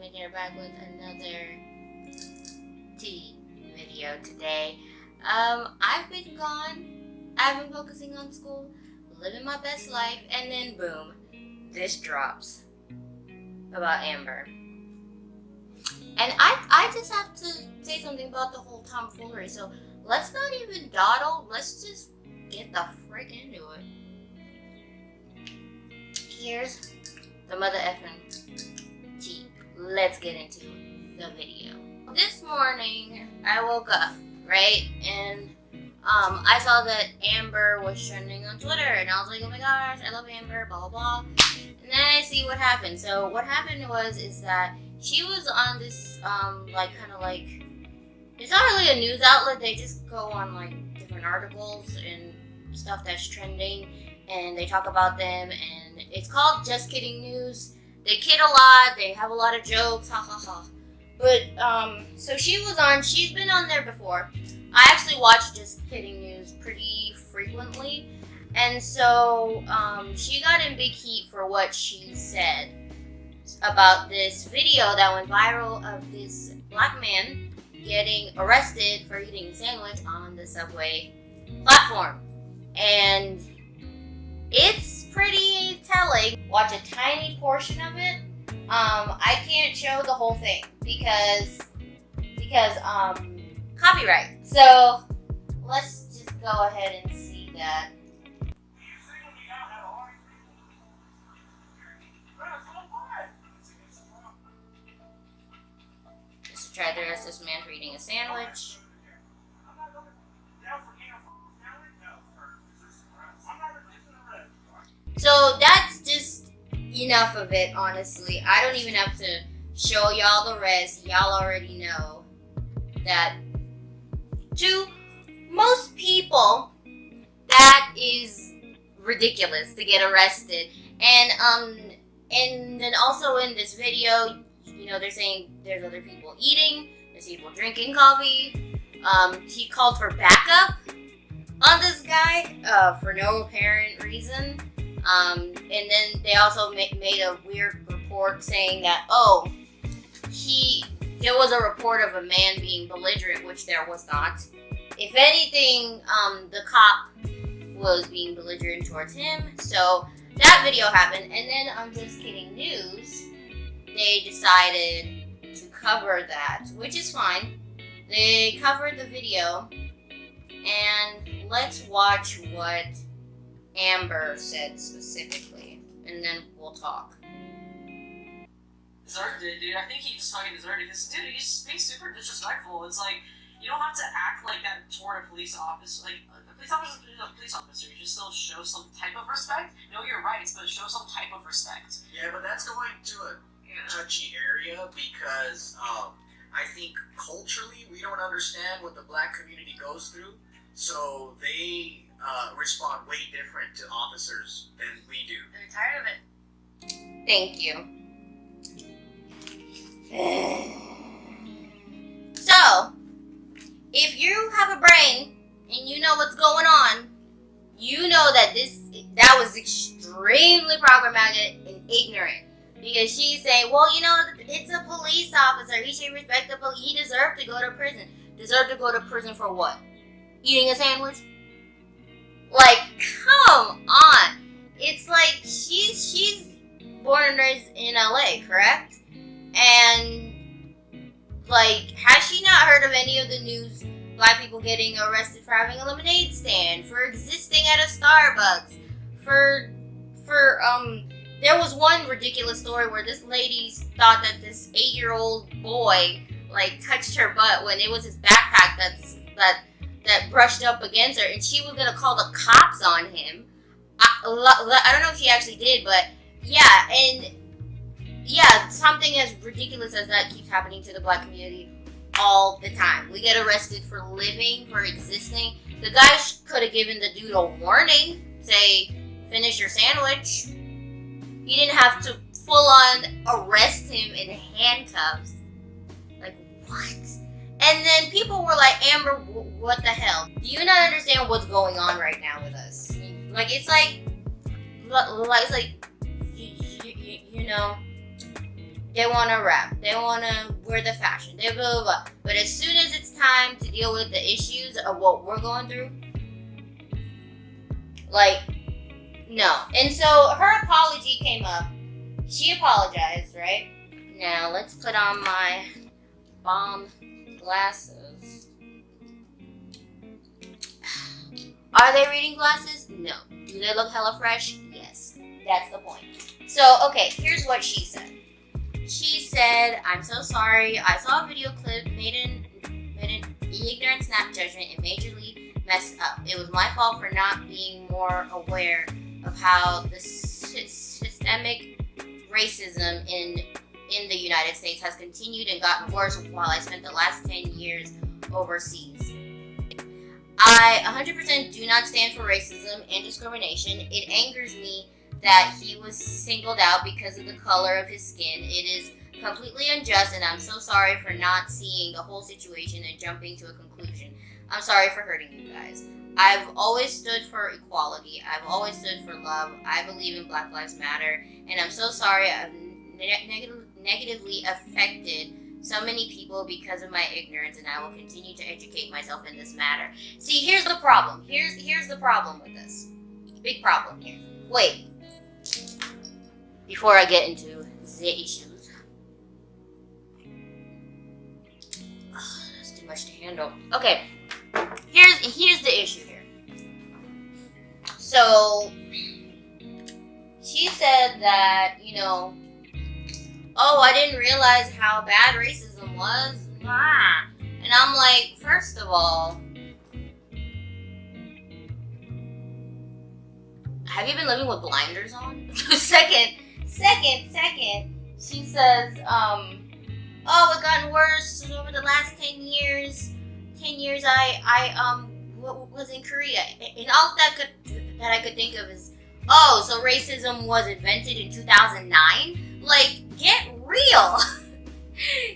making it back with another tea video today. I've been gone. I've been focusing on school, living my best life, and then boom, this drops about Amber. And I just have to say something about the whole tomfoolery. So let's not even dawdle. Let's just get the frick into it. Here's the mother effing tea. Let's get into the video. This morning I woke up, right? And I saw that Amber was trending on Twitter, and I was like, oh my gosh, I love Amber, blah blah blah. And then I see what happened. So what happened is that she was on this it's not really a news outlet. They just go on like different articles and stuff that's trending, and they talk about them, and it's called Just Kidding News. They kid a lot, they have a lot of jokes, ha ha ha. But so she's been on there before. I actually watch Just Kidding News pretty frequently, and so she got in big heat for what she said about this video that went viral of this black man getting arrested for eating a sandwich on the subway platform. And it's pretty telling. Watch a tiny portion of it. I can't show the whole thing because copyright. So let's just go ahead and see that. Just to try to arrest this man for eating a sandwich. So that's just enough of it, honestly. I don't even have to show y'all the rest. Y'all already know that to most people, that is ridiculous to get arrested. And then also in this video, they're saying there's other people eating, there's people drinking coffee. He called for backup on this guy for no apparent reason. And then they also made a weird report saying that, there was a report of a man being belligerent, which there was not. If anything, the cop was being belligerent towards him. So that video happened, and then on Just Kidding News, they decided to cover that, which is fine. They covered the video, and let's watch what Amber said specifically, and then we'll talk. Deserved it, dude. I think he just fucking deserved it. Because, dude, he's being super disrespectful. It's like, you don't have to act like that toward a police officer. Like, a police officer is a police officer. You should still show some type of respect. Know your rights, but show some type of respect. Yeah, but that's going to a touchy area because I think culturally we don't understand what the black community goes through. So they respond way different to officers than we do. They're tired of it. Thank you. So, if you have a brain and you know what's going on, you know that that was extremely problematic and ignorant. Because she's saying, well, it's a police officer. He should respect the police. He deserved to go to prison. Deserved to go to prison for what? Eating a sandwich? Like, come on. It's like she's born and raised in LA, correct? And like, has she not heard of any of the news? Black people getting arrested for having a lemonade stand, for existing at a Starbucks, for there was one ridiculous story where this lady thought that this 8-year-old boy like touched her butt when it was his backpack that brushed up against her, and she was gonna call the cops on him. I don't know if she actually did, but yeah, and yeah, something as ridiculous as that keeps happening to the black community all the time. We get arrested for living, for existing. The guy could have given the dude a warning, say, finish your sandwich. He didn't have to full on arrest him in handcuffs. Like, what? And then people were like, Amber, what the hell? Do you not understand what's going on right now with us? Like, it's like They want to rap. They want to wear the fashion. They blah, blah, blah. But as soon as it's time to deal with the issues of what we're going through, like, no. And so her apology came up. She apologized, right? Now, let's put on my bomb glasses. Are they reading glasses? No. Do they look hella fresh? Yes. That's the point. So, okay, here's what she said. She said, I'm so sorry. I saw a video clip, made an ignorant snap judgment, and majorly messed up. It was my fault for not being more aware of how the systemic racism in the United States has continued and gotten worse while I spent the last 10 years overseas. I 100% do not stand for racism and discrimination. It angers me that he was singled out because of the color of his skin. It is completely unjust, and I'm so sorry for not seeing the whole situation and jumping to a conclusion. I'm sorry for hurting you guys. I've always stood for equality. I've always stood for love. I believe in Black Lives Matter, and I'm so sorry I've negatively affected so many people because of my ignorance, and I will continue to educate myself in this matter. See, here's the problem. Here's the problem with this. Big problem here. Wait. Before I get into the issues. That's too much to handle. Okay. Here's the issue here. So, she said that, oh, I didn't realize how bad racism was. And I'm like, first of all, have you been living with blinders on? Second, she says, oh, it gotten worse over the last 10 years. 10 years I was in Korea. And all that I could think of is, oh, so racism was invented in 2009? Like, get real.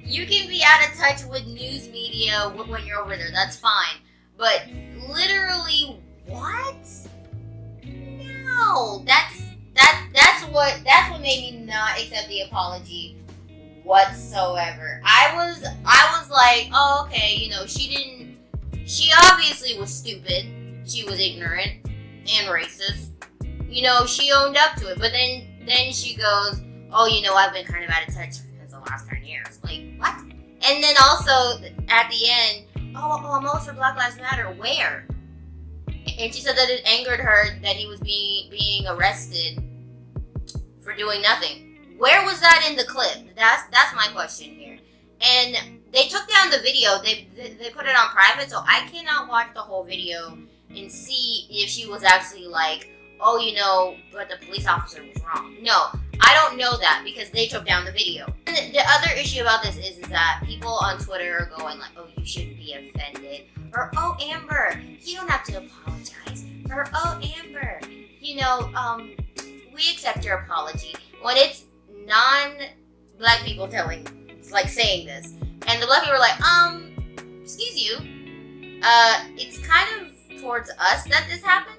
You can be out of touch with news media when you're over there. That's fine. But literally, what? No, that's what made me not accept the apology whatsoever. I was like, oh, okay, she obviously was stupid. She was ignorant and racist. She owned up to it. But then she goes, oh, I've been kind of out of touch since the last 10 years. Like, what? And then also at the end, oh, I'm always for Black Lives Matter. Where? And she said that it angered her that he was being arrested for doing nothing. Where was that in the clip? That's my question here. And they took down the video. They put it on private, so I cannot watch the whole video and see if she was actually like, oh, but the police officer was wrong. No, I don't know that because they took down the video. And the other issue about this is that people on Twitter are going like, oh, you shouldn't be offended. Or, oh, Amber, you don't have to apologize. Or, oh, Amber, we accept your apology. When it's non-black people saying this. And the black people are like, excuse you. It's kind of towards us that this happened.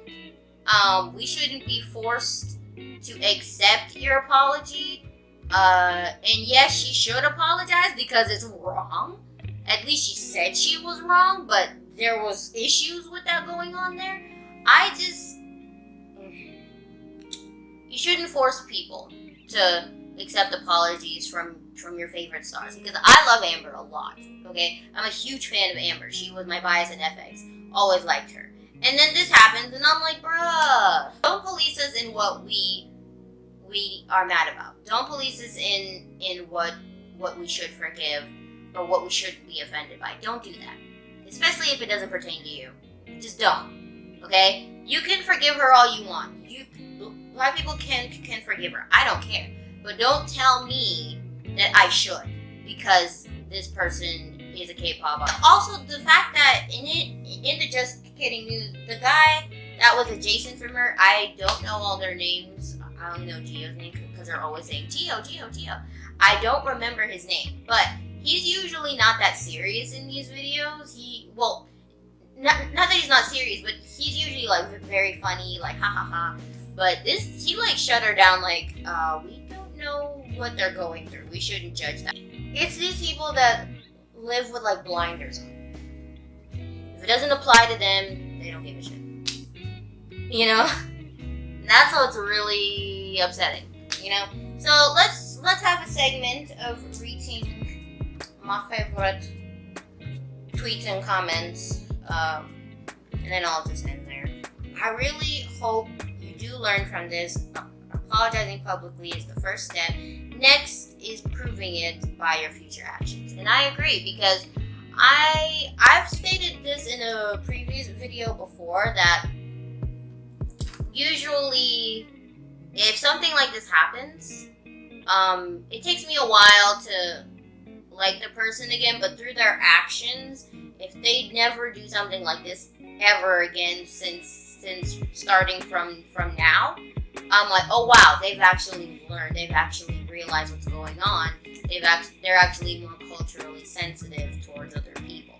We shouldn't be forced to accept your apology. And yes, she should apologize because it's wrong. At least she said she was wrong, but there was issues with that going on there. You shouldn't force people to accept apologies from your favorite stars, because I love Amber a lot, okay? I'm a huge fan of Amber. She was my bias in FX. Always liked her. And then this happens, and I'm like, bruh, don't police us in what we are mad about. Don't police us in what we should forgive or what we should be offended by. Don't do that. Especially if it doesn't pertain to you. Just don't. Okay? You can forgive her all you want. Black people can forgive her. I don't care. But don't tell me that I should because this person is a K-pop artist. Also, the fact that in the Just Kidding news, the guy that was adjacent from her, I don't know all their names. I only know Gio's name because they're always saying Gio. I don't remember his name, but he's usually not that serious in these videos. Not that he's not serious, but he's usually like very funny, like ha ha ha. But he like shut her down, like we don't know what they're going through. We shouldn't judge that. It's these people that live with like blinders on. If it doesn't apply to them, they don't give a shit. You know? That's how it's really upsetting. You know? So let's have a segment of reading my favorite tweets and comments. And then I'll just end there. I really hope you do learn from this. Apologizing publicly is the first step. Next is proving it by your future actions. And I agree, because I've stated this in a previous video before that usually if something like this happens, it takes me a while to like the person again, but through their actions, if they never do something like this ever again since starting from now, I'm like, oh wow, they've actually learned, they've actually realized what's going on, they're actually more culturally sensitive towards other people.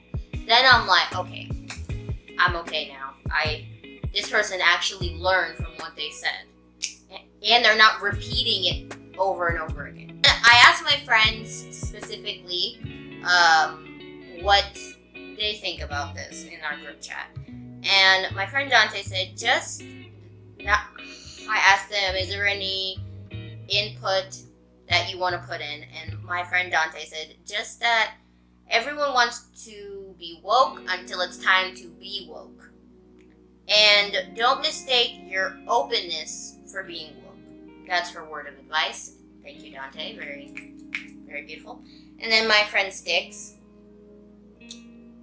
Then I'm like, okay, I'm okay now. This person actually learned from what they said, and they're not repeating it over and over again. I asked my friends specifically what they think about this in our group chat, and my friend Dante said I asked them, is there any input that you want to put in? And my friend Dante said, just that everyone wants to be woke until it's time to be woke. And don't mistake your openness for being woke. That's her word of advice. Thank you, Dante. Very, very beautiful. And then my friend Styx,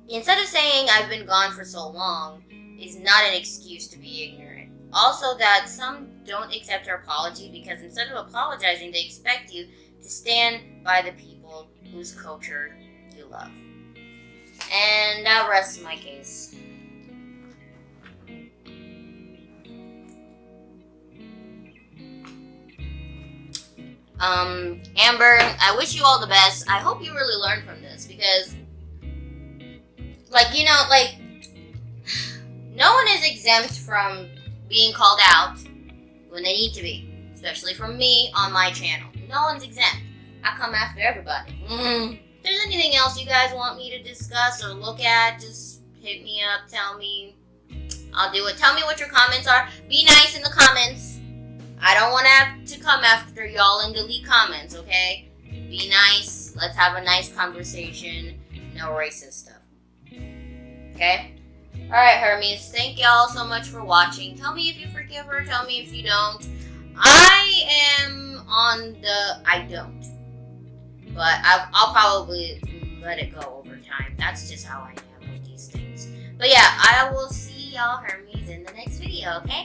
instead of saying I've been gone for so long, is not an excuse to be ignorant. Also, that some don't accept her apology because instead of apologizing, they expect you to stand by the people whose culture you love. And that rests my case. Amber, I wish you all the best. I hope you really learned from this because, no one is exempt from being called out when they need to be, especially from me on my channel. No one's exempt. I come after everybody. If there's anything else you guys want me to discuss or look at, just hit me up, tell me. I'll do it. Tell me what your comments are. Be nice in the comments. I don't want to have to come after y'all and delete comments, okay? Be nice. Let's have a nice conversation. No racist stuff. Okay? Alright, Hermes. Thank y'all so much for watching. Tell me if you forgive her. Tell me if you don't. I am on the I don't. But I'll probably let it go over time. That's just how I am with these things. But yeah, I will see y'all, Hermes, in the next video, okay?